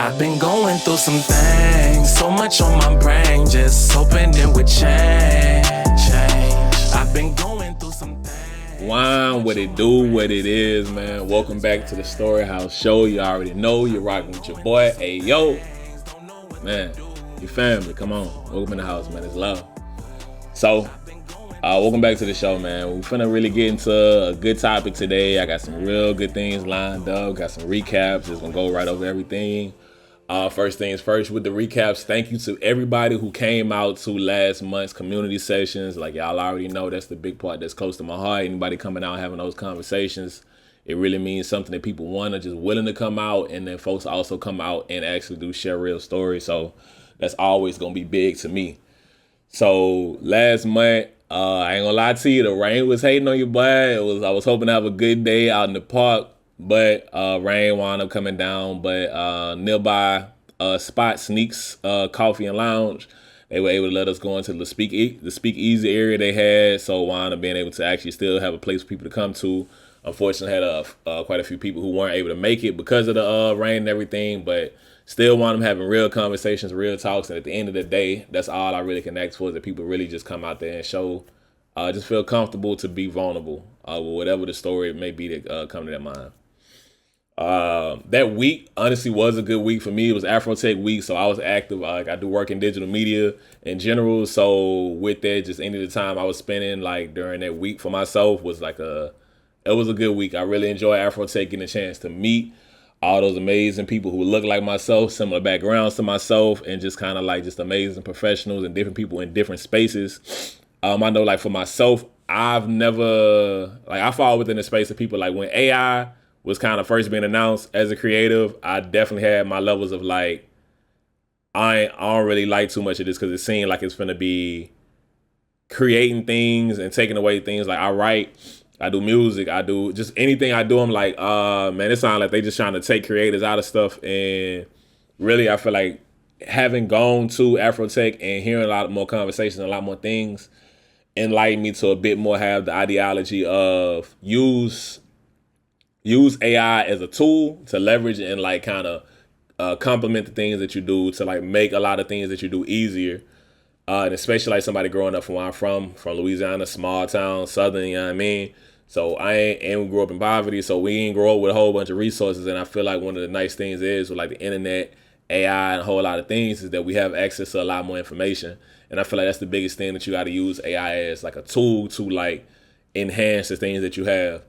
I've been going through some things, so much on my brain, just hoping it would change. I've been going through some things. Wine, what it do, what it is, man. Welcome back to the StoryHouse show. You already know you're rocking with your boy. Hey, yo. Man, your family, come on. Welcome in the house, man. It's love. So, welcome back to the show, man. We're finna really get into a good topic today. I got some real good things lined up. Got some recaps. Just gonna go right over everything. First things first with the recaps. Thank you to everybody who came out to last month's community sessions. Like y'all already know, that's the big part that's close to my heart. Anybody coming out having those conversations, it really means something that people want, are just willing to come out, and then folks also come out and actually share real stories. So that's always gonna be big to me. So last month, I ain't gonna lie to you, the rain was hating on you, boy. I was hoping to have a good day out in the park, but rain wound up coming down. But nearby spot, Sneaks Coffee and Lounge, they were able to let us go into the speakeasy area they had. So wound up being able to actually still have a place for people to come to. Unfortunately, had quite a few people who weren't able to make it because of the rain and everything, but still want them having real conversations, real talks. And at the end of the day, that's all I really can ask for, is that people really just come out there and show, just feel comfortable to be vulnerable with whatever the story may be that come to their mind. That week honestly was a good week for me. It was Afrotech week, so I was active. I do work in digital media in general. So with that, just any of the time I was spending like during that week for myself was it was a good week. I really enjoyed Afrotech, getting a chance to meet all those amazing people who look like myself, similar backgrounds to myself, and just kind of like just amazing professionals and different people in different spaces. I know like for myself, I've never, like I fall within the space of people like when AI was kind of first being announced as a creative, I definitely had my levels of like, I don't really like too much of this because it seemed like it's gonna be creating things and taking away things. Like I write, I do music, I do just anything I do. I'm like, man, it sounds like they just trying to take creators out of stuff. And really, I feel like having gone to Afrotech and hearing a lot more conversations, a lot more things, enlightened me to a bit more have the ideology of use AI as a tool to leverage and like kind of complement the things that you do to like make a lot of things that you do easier. And especially like somebody growing up from where I'm from Louisiana, small town, Southern, you know what I mean? So we grew up in poverty, so we ain't grow up with a whole bunch of resources. And I feel like one of the nice things is with like the internet, AI, and a whole lot of things is that we have access to a lot more information. And I feel like that's the biggest thing, that you got to use AI as like a tool to like enhance the things that you have.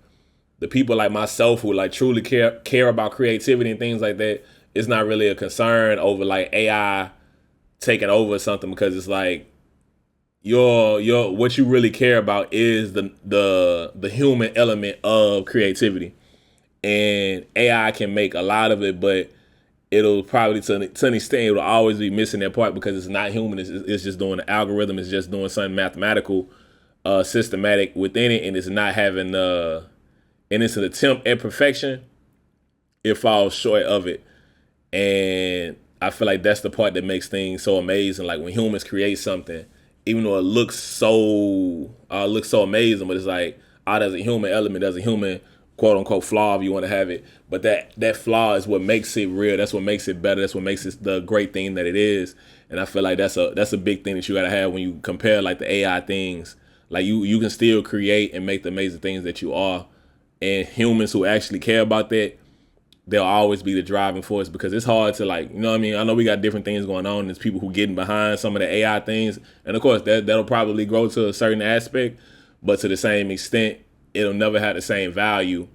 The people like myself who like truly care about creativity and things like that, it's not really a concern over like AI taking over something, because it's like your what you really care about is the human element of creativity. And AI can make a lot of it, but it'll probably to an extent it'll always be missing that part, because it's not human. It's just doing the algorithm. It's just doing something mathematical, systematic within it, and it's not having and it's an attempt at perfection. It falls short of it. And I feel like that's the part that makes things so amazing. Like when humans create something, even though it looks so amazing, but it's like, there's a human element, there's a human quote unquote flaw if you want to have it. But that flaw is what makes it real. That's what makes it better. That's what makes it the great thing that it is. And I feel like that's a big thing that you gotta have when you compare like the AI things. Like you can still create and make the amazing things that you are. And humans who actually care about that, they'll always be the driving force, because it's hard to like, you know what I mean? I know we got different things going on. There's people who getting behind some of the AI things. And of course that'll probably grow to a certain aspect, but to the same extent, it'll never have the same value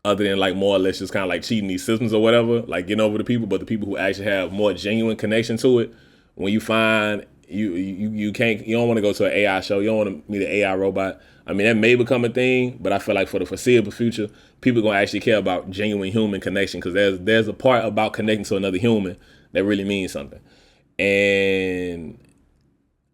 other than like more or less just kind of like cheating these systems or whatever, like getting over the people. But the people who actually have more genuine connection to it, when you find you don't want to go to an AI show. You don't want to meet an AI robot. I mean, that may become a thing, but I feel like for the foreseeable future, people are going to actually care about genuine human connection, because there's a part about connecting to another human that really means something. And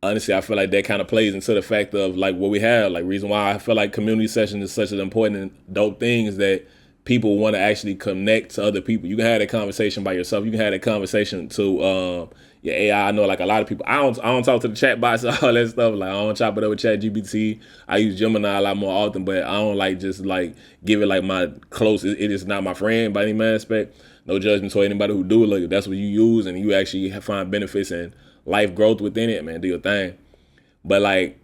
honestly, I feel like that kind of plays into the fact of like what we have. Like reason why I feel like community sessions is such an important and dope thing is that people want to actually connect to other people. You can have that conversation by yourself. You can have that conversation to your AI. I know like a lot of people. I don't talk to the chat bots and all that stuff. Like I don't chop it up with ChatGPT. I use Gemini a lot more often, but I don't like just like give it like my close. It is not my friend by any aspect. No judgment to anybody who do it. Like if that's what you use and you actually find benefits and life growth within it, man, do your thing. But like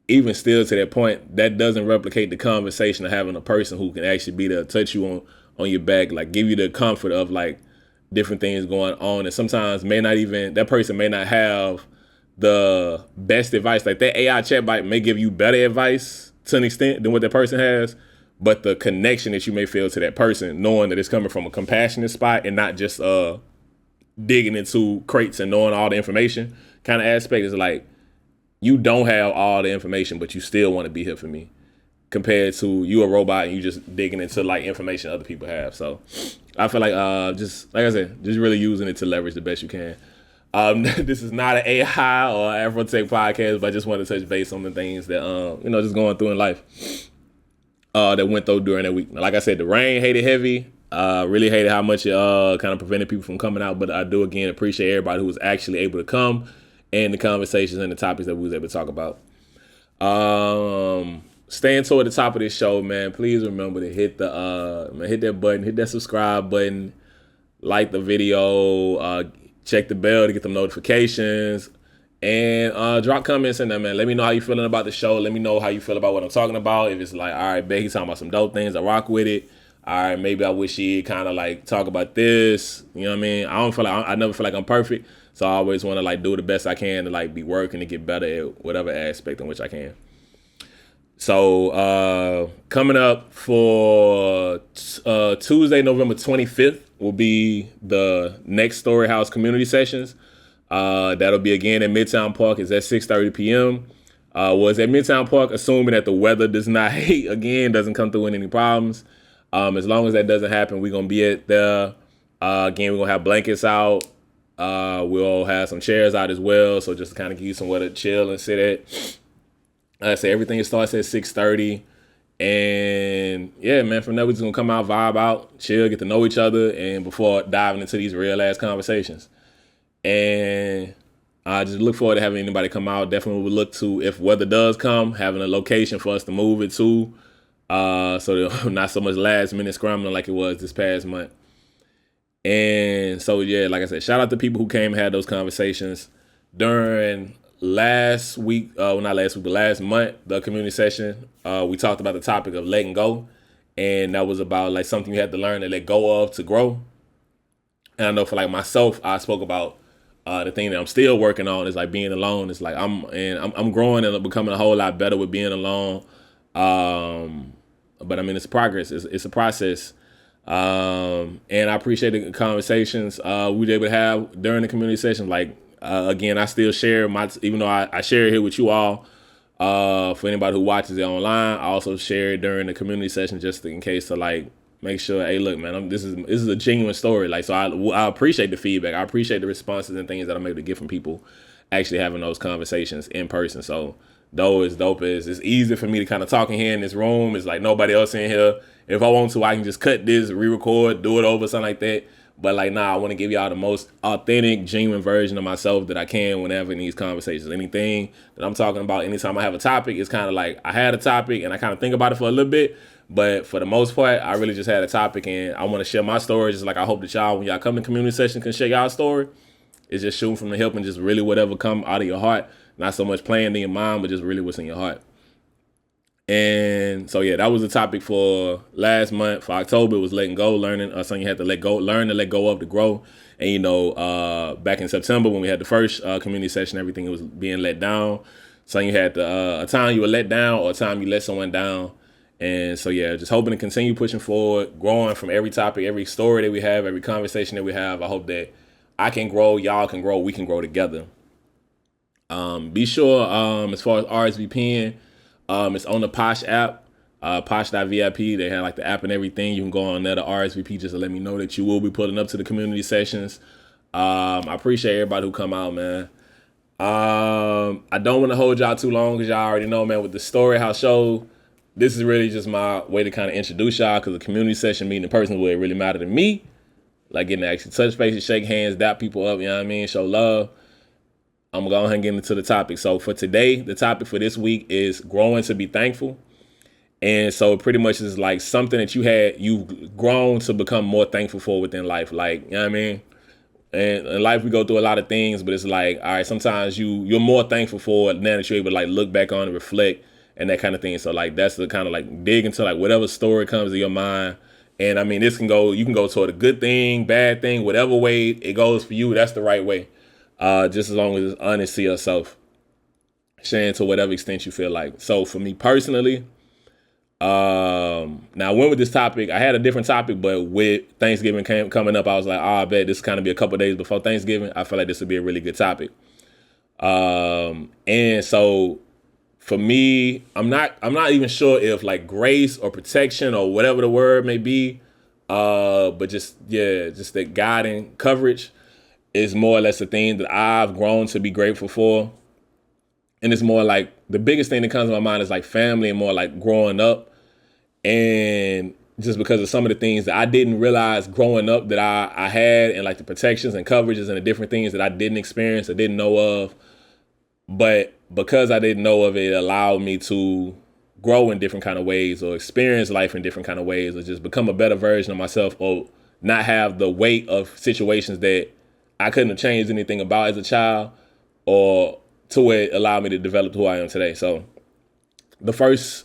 even still to that point, that doesn't replicate the conversation of having a person who can actually be there, touch you on your back, like give you the comfort of like different things going on. And sometimes that person may not have the best advice. Like that AI chatbot may give you better advice to an extent than what that person has, but the connection that you may feel to that person, knowing that it's coming from a compassionate spot and not just digging into crates and knowing all the information kind of aspect, is like, you don't have all the information, but you still want to be here for me, compared to you a robot and you just digging into like information other people have. So I feel like just like I said, just really using it to leverage the best you can. This is not an AI or Afro Tech podcast, but I just wanted to touch base on the things that just going through in life that went through during that week. Now, like I said, the rain hit it heavy. Really hated how much it kind of prevented people from coming out, but I do again appreciate everybody who was actually able to come and the conversations and the topics that we was able to talk about. Staying toward the top of this show, man, please remember to hit that button, hit that subscribe button, like the video, check the bell to get them notifications, and drop comments in there, man. Let me know how you feeling about the show. Let me know how you feel about what I'm talking about. If it's like, all right, Becky talking about some dope things, I rock with it. All right, maybe I wish she'd kind of like talk about this. You know what I mean? I never feel like I'm perfect. So I always want to like do the best I can to like be working to get better at whatever aspect in which I can. So coming up for Tuesday, November 25th will be the next StoryHouse community sessions. That'll be again at Midtown Park. It's at 6:30 p.m. Was at Midtown Park, assuming that the weather does not doesn't come through in any problems. As long as that doesn't happen, we're gonna be at there. Again, we're gonna have blankets out. We'll have some chairs out as well, so just to kind of give you somewhere to chill and sit at. I say everything starts at 6:30, and yeah, man, from there we're just gonna come out, vibe out, chill, get to know each other, and before diving into these real ass conversations. And I just look forward to having anybody come out. Definitely would look to, if weather does come, having a location for us to move it to, so there's not so much last minute scrambling like it was this past month. And so, yeah, like I said, shout out to people who came and had those conversations during last week, not last week, but last month, the community session. We talked about the topic of letting go. And that was about like something you had to learn to let go of to grow. And I know for like myself, I spoke about the thing that I'm still working on is like being alone. It's like I'm growing and becoming a whole lot better with being alone. But I mean, it's progress. It's a process. And I appreciate the conversations we were able to have during the community session. Like, again, I still share even though I share it here with you all, for anybody who watches it online, I also share it during the community session just in case to like make sure, hey, look, man, this is a genuine story. Like, so I appreciate the feedback. I appreciate the responses and things that I'm able to get from people actually having those conversations in person. So though as dope as it's easy for me to kind of talk in here in this room, it's like nobody else in here. If I want to, I can just cut this, re-record, do it over, something like that. But like, nah, I want to give y'all the most authentic, genuine version of myself that I can whenever in these conversations. Anything that I'm talking about, anytime I have a topic, it's kind of like I had a topic and I kind of think about it for a little bit. But for the most part, I really just had a topic and I want to share my story. Just like I hope that y'all, when y'all come to community session, can share y'all story. It's just shooting from the hip and just really whatever come out of your heart. Not so much playing in your mind, but just really what's in your heart. And so, yeah, that was the topic for last month. For October, it was letting go, learning. Something you had to learn to let go of to grow. And, you know, back in September when we had the first community session, everything was being let down. So you had a time you were let down or a time you let someone down. And so, yeah, just hoping to continue pushing forward, growing from every topic, every story that we have, every conversation that we have. I hope that I can grow, y'all can grow, we can grow together. Be sure, as far as RSVPing, it's on the Posh app, Posh.vip. They have like the app and everything. You can go on there to RSVP just to let me know that you will be pulling up to the community sessions. I appreciate everybody who come out, man. I don't want to hold y'all too long because y'all already know, man, with the StoryHouse show, this is really just my way to kind of introduce y'all, because the community session, meeting in person, where it really mattered to me. Like getting to actually touch faces, shake hands, dap people up, you know what I mean? Show love. I'm going to go ahead and get into the topic. So for today, the topic for this week is growing to be thankful. And so it pretty much is like something that you've grown to become more thankful for within life. Like, you know what I mean? And in life, we go through a lot of things, but it's like, all right, sometimes you're more thankful for it now that you're able to like look back on and reflect and that kind of thing. So like, that's the kind of like dig into like whatever story comes to your mind. And I mean, you can go toward a good thing, bad thing, whatever way it goes for you, that's the right way. Just as long as it's honest to yourself, sharing to whatever extent you feel like. So for me personally, now I went with this topic. I had a different topic, but with Thanksgiving coming up, I was like, I bet this kind of be a couple days before Thanksgiving. I feel like this would be a really good topic. And so for me, I'm not even sure if like grace or protection or whatever the word may be, but just that guiding coverage is more or less the thing that I've grown to be grateful for. And it's more like the biggest thing that comes to my mind is like family and more like growing up. And just because of some of the things that I didn't realize growing up that I had, and like the protections and coverages and the different things that I didn't experience or didn't know of. But because I didn't know of it, it allowed me to grow in different kind of ways, or experience life in different kind of ways, or just become a better version of myself, or not have the weight of situations that I couldn't have changed anything about as a child, or to where it allowed me to develop who I am today. So the first,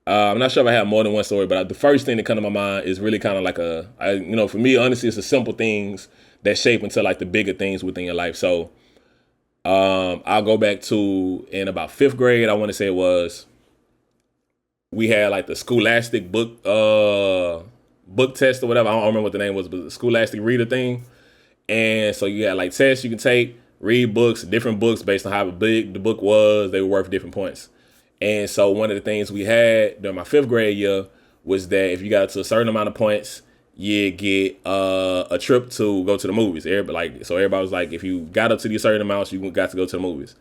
I'm not sure if I have more than one story, but the first thing that comes to my mind is really kind of like for me, honestly, it's the simple things that shape into like the bigger things within your life. So I'll go back to in about 5th grade, I want to say it was, we had like the Scholastic book test or whatever. I don't remember what the name was, but the Scholastic reader thing. And so you had like tests you can take, read books, different books based on how big the book was. They were worth different points. And so one of the things we had during my 5th grade year was that if you got to a certain amount of points, you get a trip to go to the movies. Everybody was like, if you got up to these certain amounts, you got to go to the movies.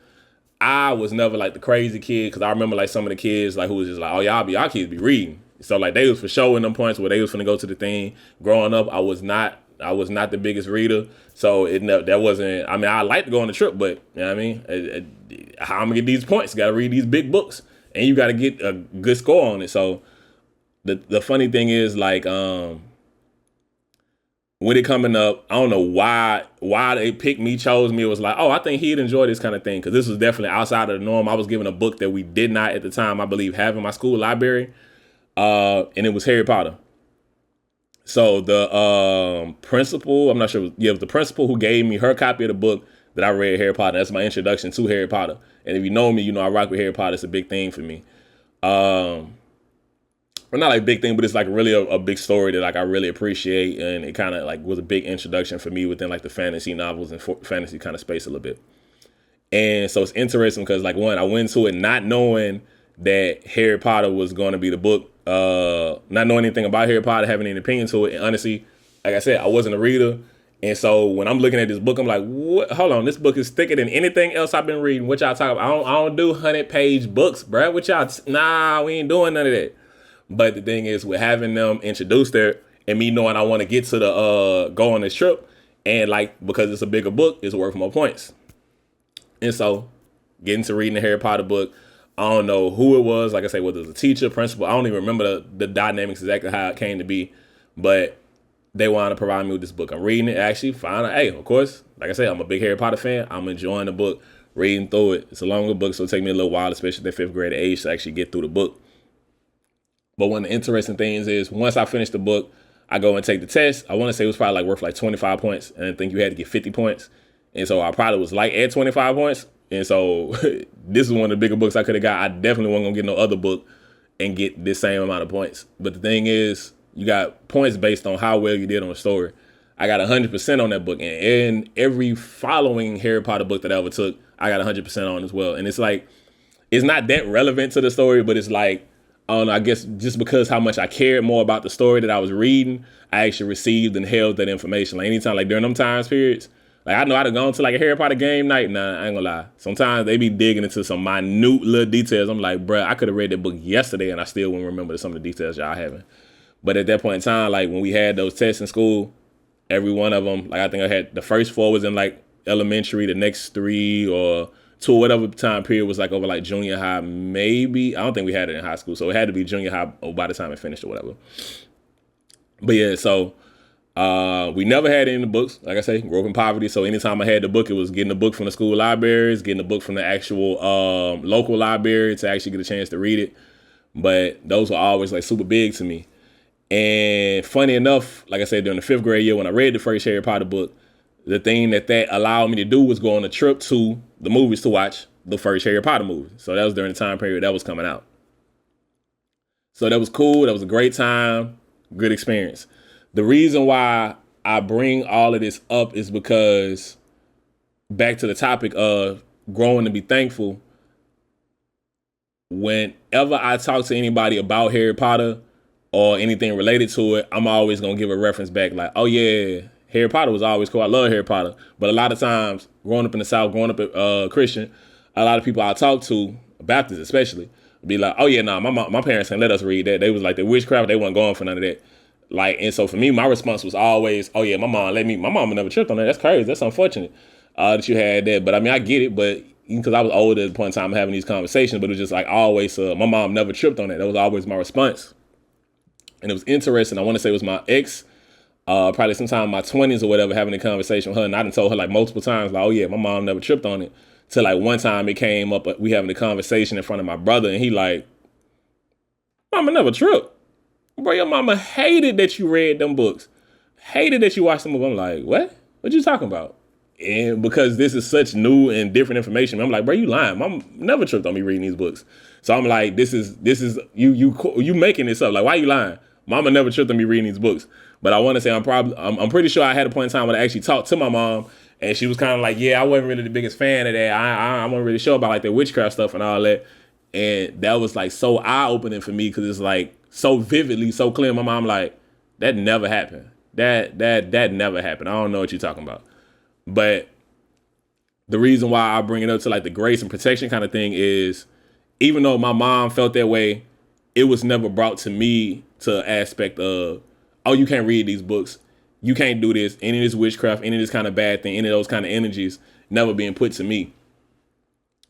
I was never like the crazy kid, because I remember like some of the kids like who was just like, oh, y'all kids be reading. So like they was for showing them points where they was finna go to the thing. Growing up, I was not the biggest reader. So that wasn't, I mean, I like to go on the trip, but you know what I mean? How I'm gonna get these points? Got to read these big books, and you got to get a good score on it. So the funny thing is like, when it coming up, I don't know why they picked me, chose me. It was like, oh, I think he'd enjoy this kind of thing, because this was definitely outside of the norm. I was given a book that we did not at the time, I believe, have in my school library, and it was Harry Potter. So the principal, I'm not sure, it was the principal who gave me her copy of the book that I read, Harry Potter. That's my introduction to Harry Potter. And if you know me, you know I rock with Harry Potter. It's a big thing for me. Well, not like big thing, but it's like really a big story that like I really appreciate, and it kind of like was a big introduction for me within like the fantasy novels and fantasy kind of space a little bit. And so it's interesting because like I went to it not knowing that Harry Potter was going to be the book, not knowing anything about Harry Potter, having any opinion to it, and honestly, like I said, I wasn't a reader. And so when I'm looking at this book, I'm like, what? Hold on, this book is thicker than anything else I've been reading. What y'all talking about? I don't do 100-page books, bruh. What y'all? Nah, we ain't doing none of that. But the thing is, with having them introduced there, and me knowing I want to get to the go on this trip, and like because it's a bigger book, it's worth more points. And so, getting to reading the Harry Potter book, I don't know who it was. Like I say, whether it was a teacher, principal, I don't even remember the dynamics exactly how it came to be, but they wanted to provide me with this book. I'm reading it, actually, hey, of course, like I said, I'm a big Harry Potter fan. I'm enjoying the book, reading through it. It's a longer book, so it'll take me a little while, especially at the 5th grade age, to actually get through the book. But one of the interesting things is once I finish the book, I go and take the test. I want to say it was probably like worth like 25 points. And I think you had to get 50 points. And so I probably was like at 25 points. And so this is one of the bigger books I could have got. I definitely wasn't going to get no other book and get this same amount of points. But the thing is, you got points based on how well you did on the story. I got 100% on that book. And in every following Harry Potter book that I ever took, I got 100% on as well. And it's like, it's not that relevant to the story, but it's like, I don't know, I guess just because how much I cared more about the story that I was reading, I actually received and held that information. Like anytime, like during them times periods, Like, I know I'd have gone to like a Harry Potter game night. Nah, I ain't gonna lie. Sometimes they be digging into some minute little details. I'm like, bruh, I could have read that book yesterday and I still wouldn't remember some of the details y'all having. But at that point in time, like when we had those tests in school, every one of them, like I think I had the first 4 was in like elementary, the next 3 or 2 or whatever time period was like over like junior high, maybe. I don't think we had it in high school, so it had to be junior high by the time it finished or whatever. But yeah, so we never had it in the books. Like I say, grew up in poverty, so anytime I had the book, it was getting the book from the school libraries, getting the book from the actual local library to actually get a chance to read it. But those were always like super big to me. And funny enough, like I said, during the 5th grade year when I read the first Harry Potter book, the thing that allowed me to do was go on a trip to the movies to watch the first Harry Potter movie. So that was during the time period that was coming out. So that was cool. That was a great time, good experience. The reason why I bring all of this up is because back to the topic of growing to be thankful. Whenever I talk to anybody about Harry Potter or anything related to it, I'm always going to give a reference back like, oh yeah, Harry Potter was always cool. I love Harry Potter. But a lot of times, growing up in the South, growing up Christian, a lot of people I talk to, Baptists especially, be like, oh yeah, nah, my parents didn't let us read that. They was like the witchcraft, they weren't going for none of that. Like, and so for me, my response was always, oh yeah, my mom never tripped on that. That's crazy. That's unfortunate that you had that. But I mean, I get it, but because I was older at the point in time having these conversations, but it was just like always, my mom never tripped on that. That was always my response. And it was interesting. I want to say it was my ex, probably sometime in my 20s or whatever, having a conversation with her. And I done told her like multiple times, like, oh yeah, my mom never tripped on it. Till like one time it came up, we having a conversation in front of my brother, and he like, mama never tripped. Bro, your mama hated that you read them books. Hated that you watched them movies. I'm like, what? What you talking about? And because this is such new and different information, I'm like, bro, you lying. Mom never tripped on me reading these books. So I'm like, this is you making this up. Like, why you lying? Mama never tripped on me reading these books. But I want to say I'm pretty sure I had a point in time when I actually talked to my mom, and she was kind of like, yeah, I wasn't really the biggest fan of that. I wasn't really sure about like the witchcraft stuff and all that. And that was like so eye-opening for me because it's like so vividly, so clear. My mom like, that never happened. That never happened. I don't know what you're talking about. But the reason why I bring it up to like the grace and protection kind of thing is, even though my mom felt that way, it was never brought to me to an aspect of, oh, you can't read these books. You can't do this. Any of this witchcraft, any of this kind of bad thing, any of those kind of energies never being put to me.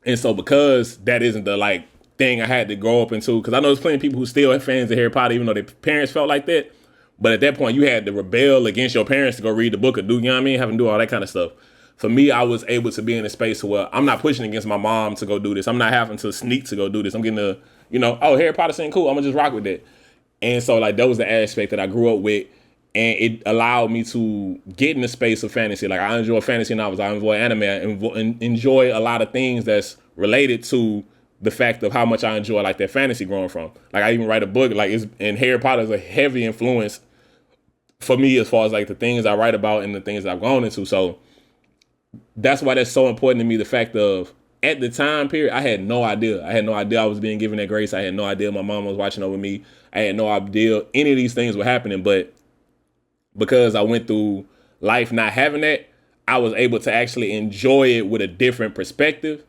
And so because that isn't the like thing I had to grow up into, because I know there's plenty of people who still are fans of Harry Potter, even though their parents felt like that. But at that point, you had to rebel against your parents to go read the book or do, you know what I mean? Having to do all that kind of stuff. For me, I was able to be in a space where I'm not pushing against my mom to go do this. I'm not having to sneak to go do this. I'm getting to, oh, Harry Potter saying cool. I'm going to just rock with that. And so like that was the aspect that I grew up with. And it allowed me to get in the space of fantasy. Like I enjoy fantasy novels. I enjoy anime. I enjoy a lot of things that's related to the fact of how much I enjoy like that fantasy growing from. Like I even write a book and Harry Potter is a heavy influence for me as far as like the things I write about and the things I've gone into. So that's why that's so important to me. The fact of at the time period, I had no idea. I was being given that grace. I had no idea my mom was watching over me. I had no idea any of these things were happening. But because I went through life not having that, I was able to actually enjoy it with a different perspective.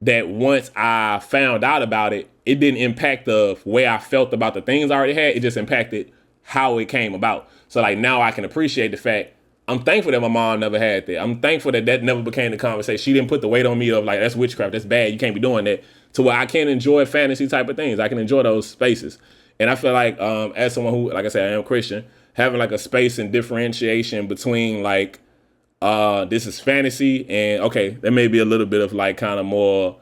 That once I found out about it, it didn't impact the way I felt about the things I already had. It just impacted how it came about. So like now I can appreciate the fact, I'm thankful that my mom never had that. I'm thankful that that never became the conversation. She didn't put the weight on me of like, that's witchcraft, that's bad, you can't be doing that. To where I can enjoy fantasy type of things. I can enjoy those spaces. And I feel like as someone who, like I said, I am Christian, having like a space and differentiation between like, this is fantasy and okay, there may be a little bit of like kind of more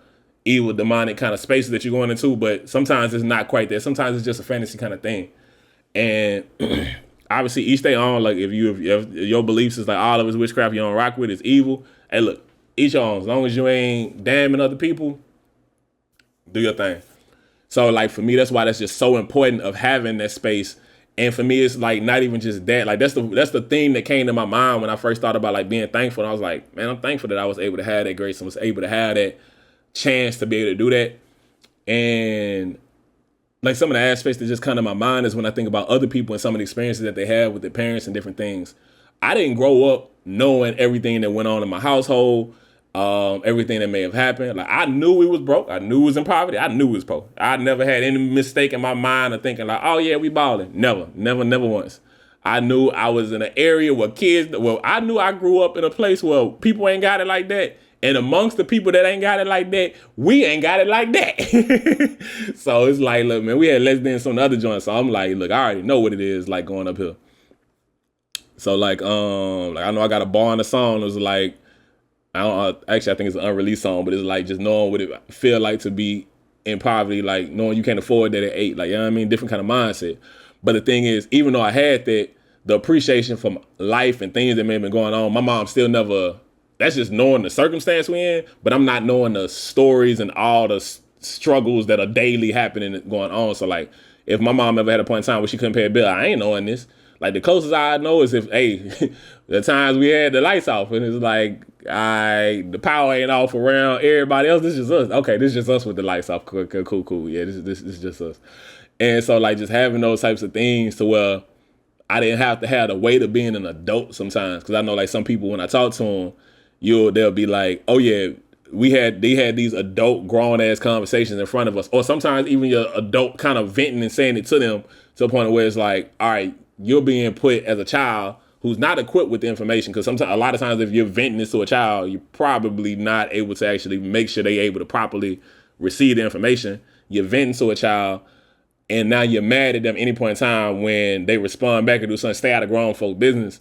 evil, demonic kind of spaces that you're going into, but sometimes it's not quite there. Sometimes it's just a fantasy kind of thing. And obviously each day on, like if your beliefs is like all of it's witchcraft, you don't rock with, it's evil. Hey, look, each on, as long as you ain't damning other people, do your thing. So like for me, that's why that's just so important of having that space. And for me, it's like not even just that. Like that's the thing that came to my mind when I first thought about like being thankful. And I was like, man, I'm thankful that I was able to have that grace and was able to have that chance to be able to do that. And like some of the aspects that just come to my mind is when I think about other people and some of the experiences that they have with their parents and different things. I didn't grow up knowing everything that went on in my household, everything that may have happened. Like I knew we was broke. I knew we was in poverty. I knew we was poor. I never had any mistake in my mind of thinking like, oh yeah, we balling. Never once. I knew I was in an area where I knew I grew up in a place where people ain't got it like that. And amongst the people that ain't got it like that, we ain't got it like that. So it's like, look, man, we had less than some other joints. So I'm like, look, I already know what it is like going up here. So like I know I got a bar on the song. It was like, I think it's an unreleased song, but it's like just knowing what it feel like to be in poverty, like knowing you can't afford that at 8, like, you know what I mean? Different kind of mindset. But the thing is, even though I had that, the appreciation from life and things that may have been going on, my mom still never, that's just knowing the circumstance we're in, but I'm not knowing the stories and all the struggles that are daily happening and going on. So like, if my mom ever had a point in time where she couldn't pay a bill, I ain't knowing this. Like the closest I know is if, hey, the times we had the lights off and it's like, the power ain't off around everybody else. This is just us. Okay, this is just us with the lights off. Cool. Yeah, this is just us. And so like just having those types of things to where I didn't have to have the weight of being an adult sometimes. Cause I know like some people, when I talk to them, they'll be like, oh yeah, they had these adult grown ass conversations in front of us. Or sometimes even your adult kind of venting and saying it to them to a point where it's like, all right, you're being put as a child who's not equipped with the information. Because sometimes, a lot of times, if you're venting this to a child, you're probably not able to actually make sure they're able to properly receive the information. You're venting to a child, and now you're mad at them any point in time when they respond back and do something, stay out of grown folk business.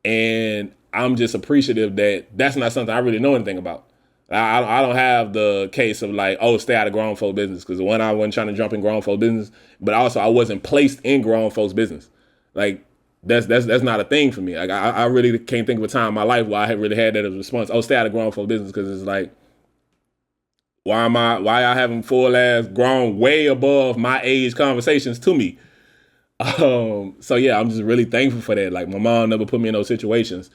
And I'm just appreciative that that's not something I really know anything about. I don't have the case of like, oh, stay out of grown folk business. Because one, I wasn't trying to jump in grown folk business, but also I wasn't placed in grown folks business. Like, that's not a thing for me. Like I really can't think of a time in my life where I had really had that as a response. Oh, stay out of grown folk business, because it's like, why I having full ass grown way above my age conversations to me? So yeah, I'm just really thankful for that. Like my mom never put me in those situations,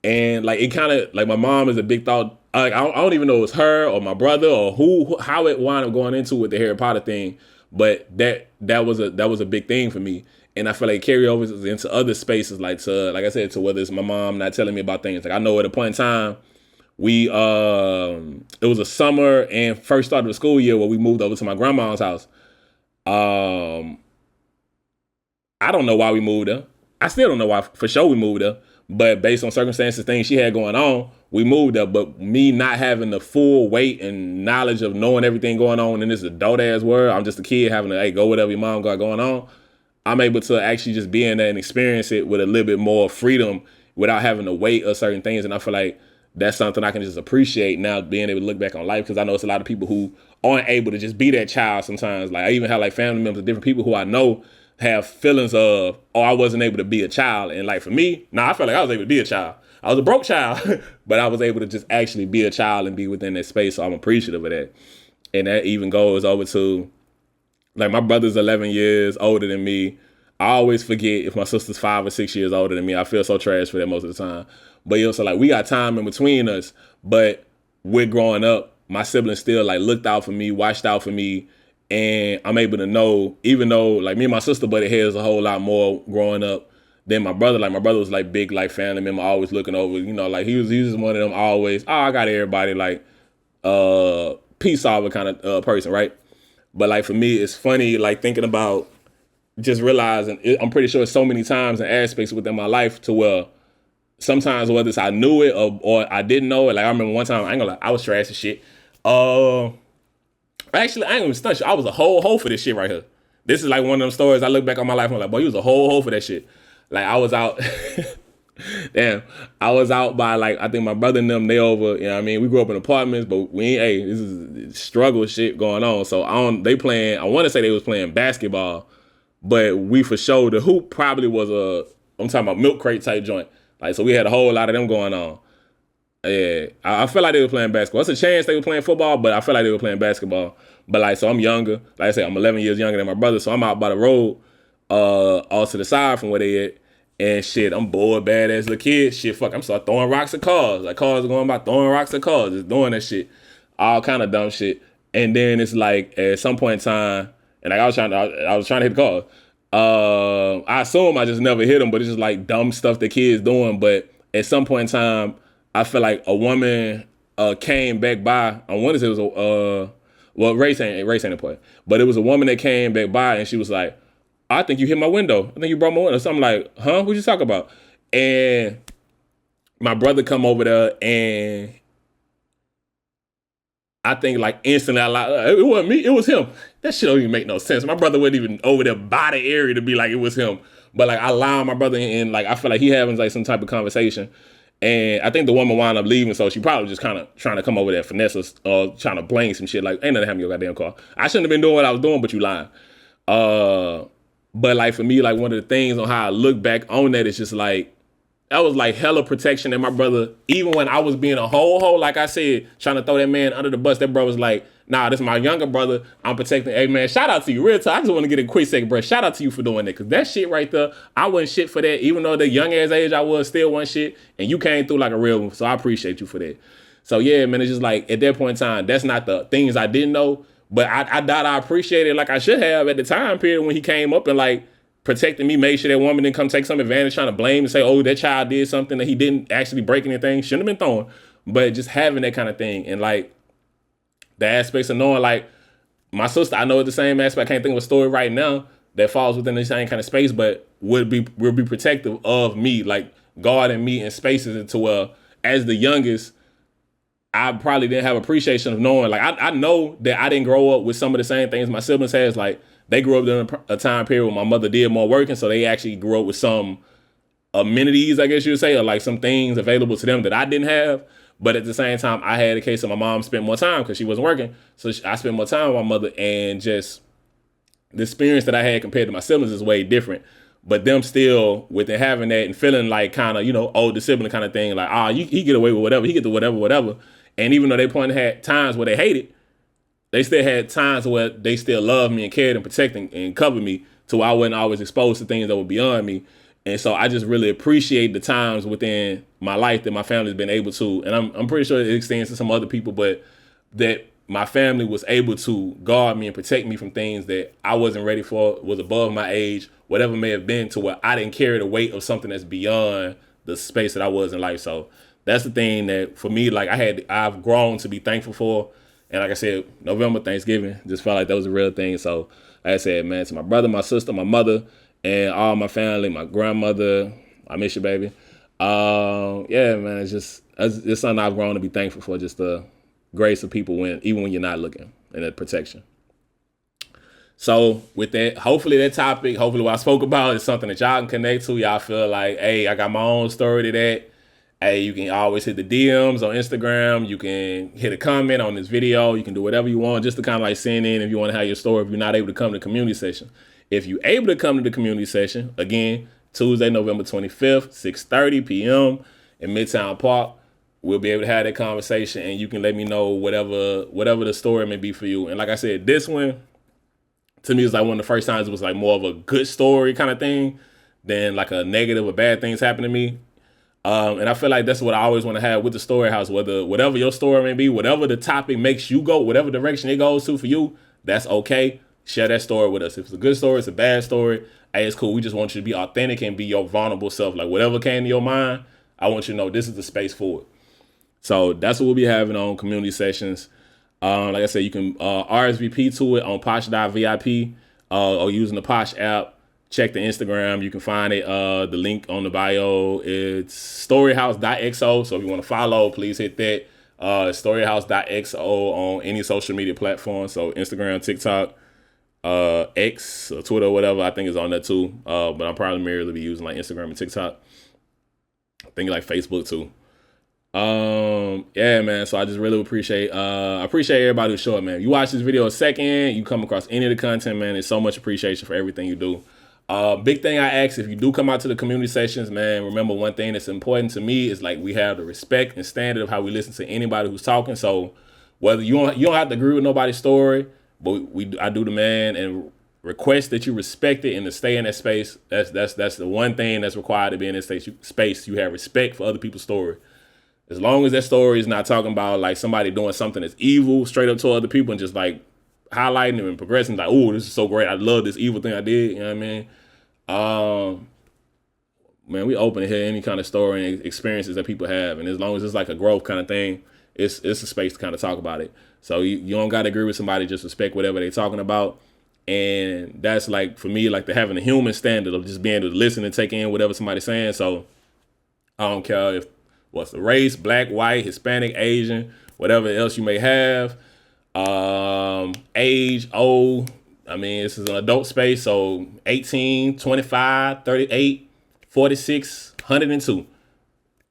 and like it kind of like my mom is a big thought. Like I don't even know if it's her or my brother or how it wound up going into with the Harry Potter thing, but that was a big thing for me. And I feel like carry over into other spaces, like I said, to whether it's my mom not telling me about things. Like I know at a point in time, it was a summer and first start of the school year where we moved over to my grandma's house. I don't know why we moved there. I still don't know why for sure we moved there. But based on circumstances, things she had going on, we moved there. But me not having the full weight and knowledge of knowing everything going on in this adult ass world, I'm just a kid having to, hey, go whatever your mom got going on. I'm able to actually just be in there and experience it with a little bit more freedom without having to wait of certain things. And I feel like that's something I can just appreciate now, being able to look back on life, because I know it's a lot of people who aren't able to just be that child sometimes. Like I even have like family members, different people who I know have feelings of, oh, I wasn't able to be a child. And like for me, I felt like I was able to be a child. I was a broke child, but I was able to just actually be a child and be within that space. So I'm appreciative of that. And that even goes over to, like, my brother's 11 years older than me. I always forget if my sister's 5 or 6 years older than me. I feel so trash for that most of the time. But also, like, we got time in between us. But with growing up, my siblings still, like, looked out for me, watched out for me. And I'm able to know, even though, like, me and my sister butted heads a whole lot more growing up than my brother. Like, my brother was, like, big, like, family member, always looking over. You know, like, he was just one of them always, oh, I got everybody, like, peace solver kind of person, right? But like for me, it's funny, like thinking about just realizing I'm pretty sure so many times and aspects within my life to where sometimes whether it's I knew it or I didn't know it. Like I remember one time, I ain't gonna lie, I was trash as shit. Actually, I ain't gonna stunt you. I was a whole hoe for this shit right here. This is like one of them stories I look back on my life and I'm like, boy, you was a whole hoe for that shit. Like I was out. Damn, I was out by like, I think my brother and them, they over, you know what I mean? We grew up in apartments, but we ain't, hey, this is struggle shit going on. So I want to say they was playing basketball, but we for sure, the hoop probably was I'm talking about milk crate type joint. Like, so we had a whole lot of them going on. Yeah, I feel like they were playing basketball. It's a chance they were playing football, but I feel like they were playing basketball. But like, so I'm younger. Like I said, I'm 11 years younger than my brother, so I'm out by the road, all to the side from where they at. And shit, I'm bored, badass little kid. Shit, fuck, I'm start throwing rocks at cars. Like cars are going by throwing rocks at cars, just doing that shit, all kind of dumb shit. And then it's like at some point in time, and like I was trying to hit the car, I assume I just never hit them, but it's just like dumb stuff that kids doing. But at some point in time, I feel like a woman came back by. I want to say it was a well, race ain't a point, but it was a woman that came back by and she was like, I think you hit my window. I think you broke my window. So I'm like, huh? What you talking about? And my brother come over there and I think like instantly I like, it wasn't me, it was him. That shit don't even make no sense. My brother wasn't even over there by the area to be like it was him. But like I allowed my brother in, like I feel like he having like some type of conversation. And I think the woman wound up leaving, so she probably just kind of trying to come over there, finesse us, trying to blame some shit. Like, ain't nothing happening in your goddamn car. I shouldn't have been doing what I was doing, but you lying. But like for me, like one of the things on how I look back on that is just like, that was like hella protection that my brother, even when I was being a whole, like I said, trying to throw that man under the bus, that bro was like, nah, this is my younger brother. I'm protecting. Hey man, shout out to you. Real talk. I just want to get a quick second, bro. Shout out to you for doing that. Cause that shit right there, I wasn't shit for that. Even though the young ass age I was, still wasn't shit. And you came through like a real one. So I appreciate you for that. So yeah, man, it's just like at that point in time, that's not the things I didn't know. But I doubt I appreciated it like I should have at the time period when he came up and like protecting me, made sure that woman didn't come take some advantage, trying to blame and say, oh, that child did something that he didn't actually break anything, shouldn't have been throwing. But just having that kind of thing. And like the aspects of knowing like my sister, I know it's the same aspect. I can't think of a story right now that falls within the same kind of space, but will be protective of me, like guarding me in spaces into where as the youngest, I probably didn't have appreciation of knowing. Like I know that I didn't grow up with some of the same things my siblings has. Like they grew up during a time period where my mother did more work, and so they actually grew up with some amenities, I guess you would say, or like some things available to them that I didn't have. But at the same time, I had a case of my mom spent more time because she wasn't working, so I spent more time with my mother, and just the experience that I had compared to my siblings is way different. But them still with it having that and feeling like kind of, older sibling kind of thing, like, he get away with whatever, he get to whatever. And even though they point had times where they hated, they still had times where they still loved me and cared and protected and covered me to where I wasn't always exposed to things that were beyond me. And so I just really appreciate the times within my life that my family's been able to, and I'm pretty sure it extends to some other people, but that my family was able to guard me and protect me from things that I wasn't ready for, was above my age, whatever may have been, to where I didn't carry the weight of something that's beyond the space that I was in life. So that's the thing that for me, like I've grown to be thankful for. And like I said, November, Thanksgiving, just felt like that was a real thing. So like I said, man, to my brother, my sister, my mother, and all my family, my grandmother, I miss you, baby. Yeah, man, it's something I've grown to be thankful for, just the grace of people even when you're not looking, and that protection. So with that, hopefully what I spoke about is something that y'all can connect to. Y'all feel like, hey, I got my own story to that. Hey, you can always hit the DMs on Instagram. You can hit a comment on this video. You can do whatever you want just to kind of like send in if you want to have your story, if you're not able to come to the community session. If you're able to come to the community session, again, Tuesday, November 25th, 6:30 p.m. in Midtown Park, we'll be able to have that conversation, and you can let me know whatever the story may be for you. And like I said, this one, to me, is like one of the first times it was like more of a good story kind of thing than like a negative or bad things happen to me. And I feel like that's what I always want to have with the StoryHouse, whatever your story may be, whatever the topic makes you go, whatever direction it goes to for you, that's okay. Share that story with us. If it's a good story, it's a bad story, hey, it's cool. We just want you to be authentic and be your vulnerable self. Like whatever came to your mind, I want you to know this is the space for it. So that's what we'll be having on community sessions. Like I said, you can RSVP to it on posh.vip or using the Posh app. Check the Instagram. You can find it. The link on the bio. It's storyhouse.xo. So if you want to follow, please hit that. Storyhouse.xo on any social media platform. So Instagram, TikTok, X, or Twitter, or whatever. I think is on there too. But I'm primarily be using like Instagram and TikTok. I think like Facebook too. Yeah, man. So I just really appreciate everybody who's showing, man. You watch this video a second, you come across any of the content, man. It's so much appreciation for everything you do. Big thing I ask, if you do come out to the community sessions, man, remember one thing that's important to me is like we have the respect and standard of how we listen to anybody who's talking. So whether you don't have to agree with nobody's story, but I do demand and request that you respect it and to stay in that space. That's the one thing that's required to be in this space. You have respect for other people's story. As long as that story is not talking about like somebody doing something that's evil straight up to other people and just like highlighting it and progressing like, oh, this is so great. I love this evil thing I did. You know what I mean? Man, we open to hear any kind of story and experiences that people have, and as long as it's like a growth kind of thing, it's a space to kind of talk about it. So you don't got to agree with somebody, just respect whatever they're talking about. And that's like, for me, like the having a human standard of just being able to listen and take in whatever somebody's saying. So I don't care if what's the race, black, white, Hispanic, Asian, whatever else you may have, age, old. I mean, this is an adult space, so 18, 25, 38, 46, 102.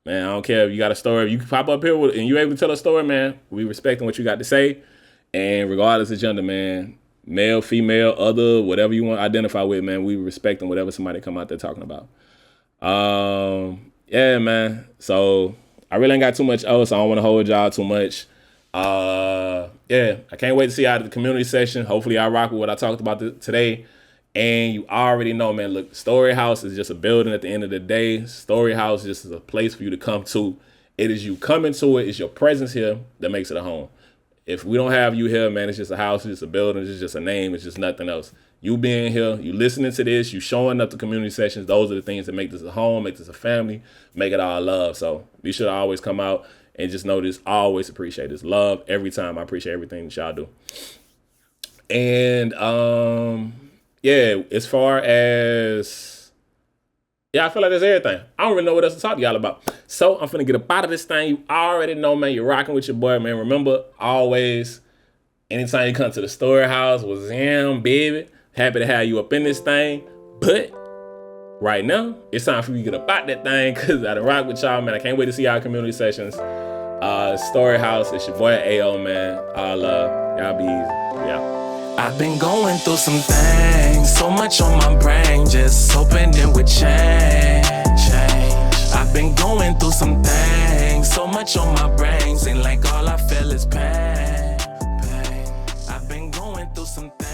Man, I don't care if you got a story. If you can pop up here and you're able to tell a story, man, we respecting what you got to say. And regardless of gender, man, male, female, other, whatever you want to identify with, man, we respecting whatever somebody come out there talking about. Yeah, man. So I really ain't got too much else. I don't want to hold y'all too much. Yeah, I can't wait to see you out of the community session. Hopefully I rock with what I talked about today. And you already know, man, look, StoryHouse is just a building at the end of the day. StoryHouse just is a place for you to come to. It is you coming to it. It's your presence here that makes it a home. If we don't have you here, man, it's just a house, it's just a building, it's just a name, it's just nothing else. You being here, you listening to this, you showing up to community sessions, those are the things that make this a home, make this a family, make it all love. So be sure to always come out and just know this. I always appreciate this. Love every time. I appreciate everything that y'all do. And yeah, as far as, yeah, I feel like that's everything. I don't really know what else to talk to y'all about. So I'm finna get up out of this thing. You already know, man, you're rocking with your boy, man. Remember, always, anytime you come to the StoryHouse, what's in, baby? Happy to have you up in this thing. But right now, it's time for me to get up out that thing, because I done rock with y'all, man. I can't wait to see y'all community sessions. StoryHouse, it's your boy AO, man. All love. Y'all be easy. Yeah. I've been going through some things, so much on my brain, just hoping it would change. I've been going through some things, so much on my brain, seem like all I feel is pain. I've been going through some things.